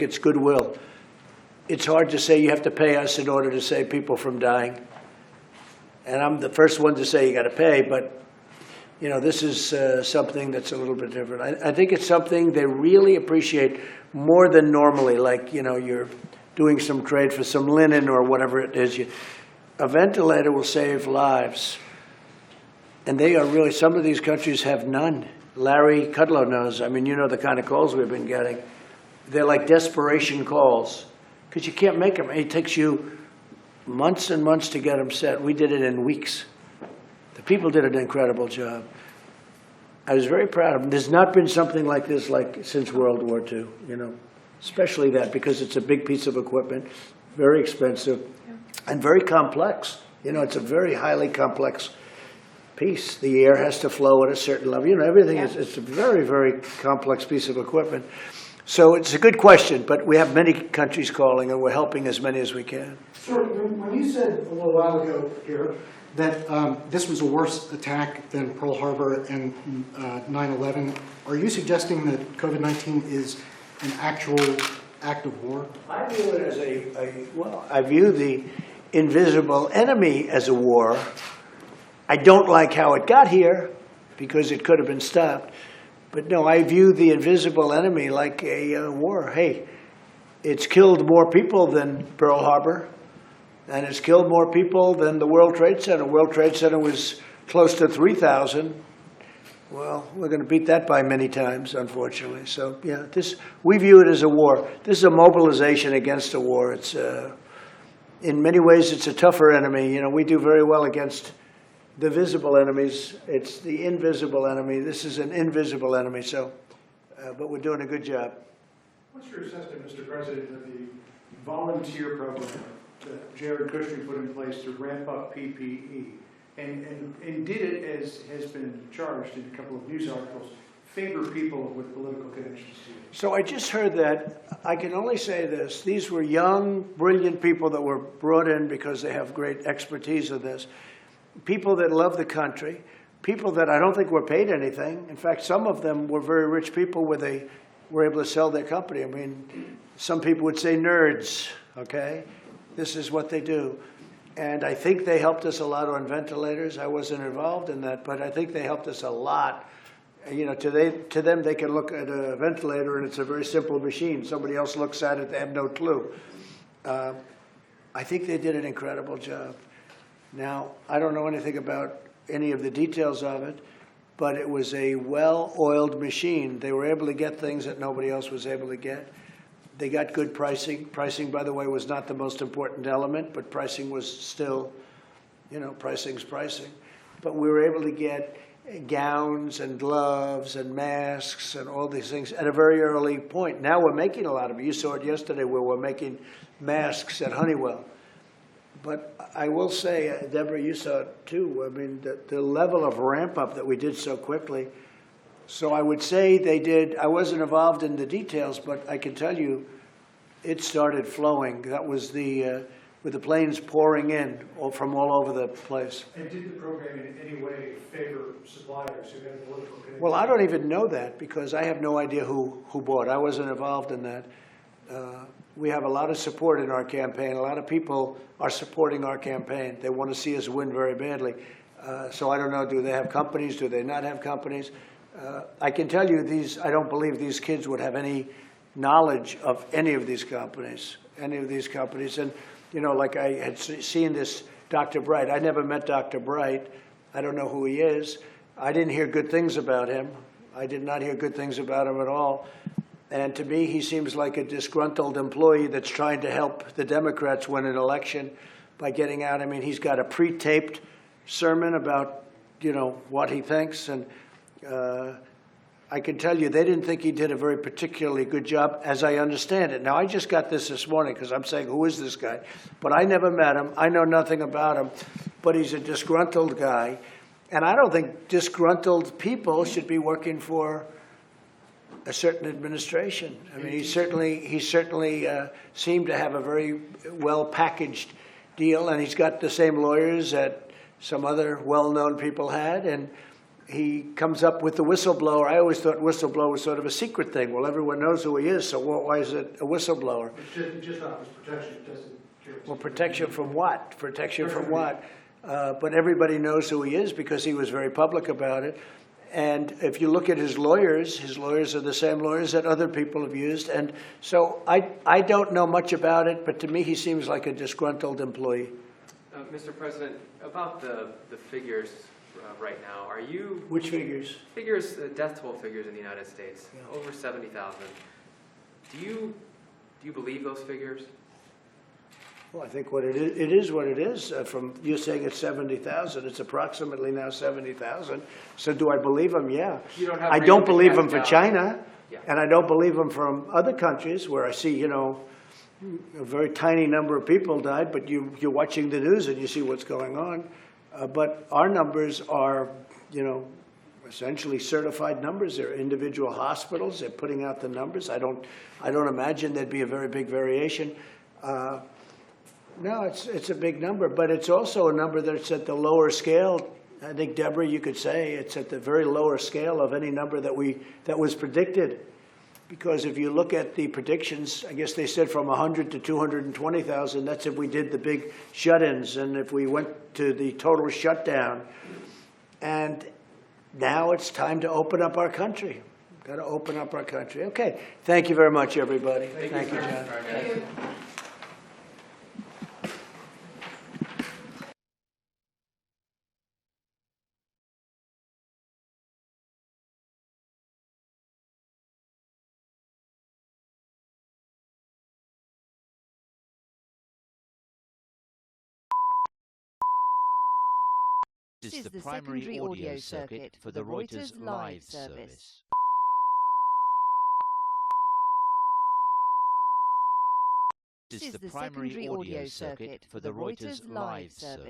It's goodwill. It's hard to say you have to pay us in order to save people from dying. And I'm the first one to say you got to pay, but this is something that's a little bit different. I think it's something they really appreciate more than normally, like, you're doing some trade for some linen or whatever it is. A ventilator will save lives. And they are really, some of these countries have none. Larry Kudlow knows. I mean, the kind of calls we've been getting. They're like desperation calls because you can't make them. It takes you months and months to get them set. We did it in weeks. The people did an incredible job. I was very proud of them. There's not been something like this since World War II, especially that because it's a big piece of equipment, very expensive, and very complex. It's a very highly complex piece. The air has to flow at a certain level. Everything it's a very, very complex piece of equipment. So it's a good question, but we have many countries calling, and we're helping as many as we can. Sure. When you said a little while ago here that this was a worse attack than Pearl Harbor and 9/11, are you suggesting that COVID-19 is an actual act of war? I view it as I view the invisible enemy as a war. I don't like how it got here because it could have been stopped. But no, I view the invisible enemy like a war. Hey, it's killed more people than Pearl Harbor, and it's killed more people than the World Trade Center. World Trade Center was close to 3,000. Well, we're going to beat that by many times, unfortunately. So, yeah, we view it as a war. This is a mobilization against a war. It's in many ways, it's a tougher enemy. We do very well against the visible enemies. It's the invisible enemy. This is an invisible enemy, but we're doing a good job. What's your assessment, Mr. President, of the volunteer program that Jared Kushner put in place to ramp up PPE? And did it, as has been charged in a couple of news articles, favor people with political connections to you? So I just heard that. I can only say this. These were young, brilliant people that were brought in because they have great expertise in this. People that love the country, people that I don't think were paid anything. In fact, some of them were very rich people where they were able to sell their company. I mean, some people would say nerds, okay? This is what they do. And I think they helped us a lot on ventilators. I wasn't involved in that, but I think they helped us a lot. To them, they can look at a ventilator and it's a very simple machine. Somebody else looks at it, they have no clue. I think they did an incredible job. Now, I don't know anything about any of the details of it, but it was a well-oiled machine. They were able to get things that nobody else was able to get. They got good pricing. Pricing, by the way, was not the most important element, but pricing was still, pricing's pricing. But we were able to get gowns and gloves and masks and all these things at a very early point. Now we're making a lot of it. You saw it yesterday where we're making masks at Honeywell. But I will say, Deborah, you saw it too. I mean, the level of ramp up that we did so quickly. So I would say they did. I wasn't involved in the details, but I can tell you it started flowing. That was with the planes pouring in from all over the place. And did the program in any way favor suppliers who had political connections? Well, I don't even know that because I have no idea who bought. I wasn't involved in that. We have a lot of support in our campaign. A lot of people are supporting our campaign. They want to see us win very badly. So I don't know, do they have companies? Do they not have companies? I can tell you I don't believe these kids would have any knowledge of any of these companies. And, like I had seen this Dr. Bright. I never met Dr. Bright. I don't know who he is. I didn't hear good things about him. I did not hear good things about him at all. And to me, he seems like a disgruntled employee that's trying to help the Democrats win an election by getting out. I mean, he's got a pre-taped sermon about, what he thinks. And I can tell you, they didn't think he did a very particularly good job, as I understand it. Now, I just got this morning because I'm saying, who is this guy? But I never met him. I know nothing about him. But he's a disgruntled guy. And I don't think disgruntled people should be working for a certain administration. I mean, he certainly seemed to have a very well-packaged deal, and he's got the same lawyers that some other well-known people had, and he comes up with the whistleblower. I always thought whistleblower was sort of a secret thing. Well, everyone knows who he is, so why is it a whistleblower? It's just office protection, it doesn't. Well, protection from what? Protection from what? But everybody knows who he is because he was very public about it. And if you look at his lawyers are the same lawyers that other people have used. And so I don't know much about it, but to me he seems like a disgruntled employee. Mr. President, about the figures right now, are you... Which figures? Figures, death toll figures in the United States, Yeah. over 70,000. Do you believe those figures? Well, I think what it is what it is. From you saying it's 70,000, it's approximately now 70,000. So do I believe them? Yeah. You don't have I reason don't to believe cast them for doubt. China, Yeah. and I don't believe them from other countries where I see, a very tiny number of people died, but you're watching the news and you see what's going on. But our numbers are, essentially certified numbers. They're individual hospitals. They're putting out the numbers. I don't imagine there'd be a very big variation. No, it's a big number, but it's also a number that's at the lower scale. I think, Deborah, you could say it's at the very lower scale of any number that was predicted. Because if you look at the predictions, I guess they said from 100 to 220,000. That's if we did the big shut-ins and if we went to the total shutdown. And now it's time to open up our country. Got to open up our country. Okay. Thank you very much, everybody. Thank you, John. Thank you. This is the primary audio circuit for the Reuters live service. This is the primary audio circuit for the Reuters live service.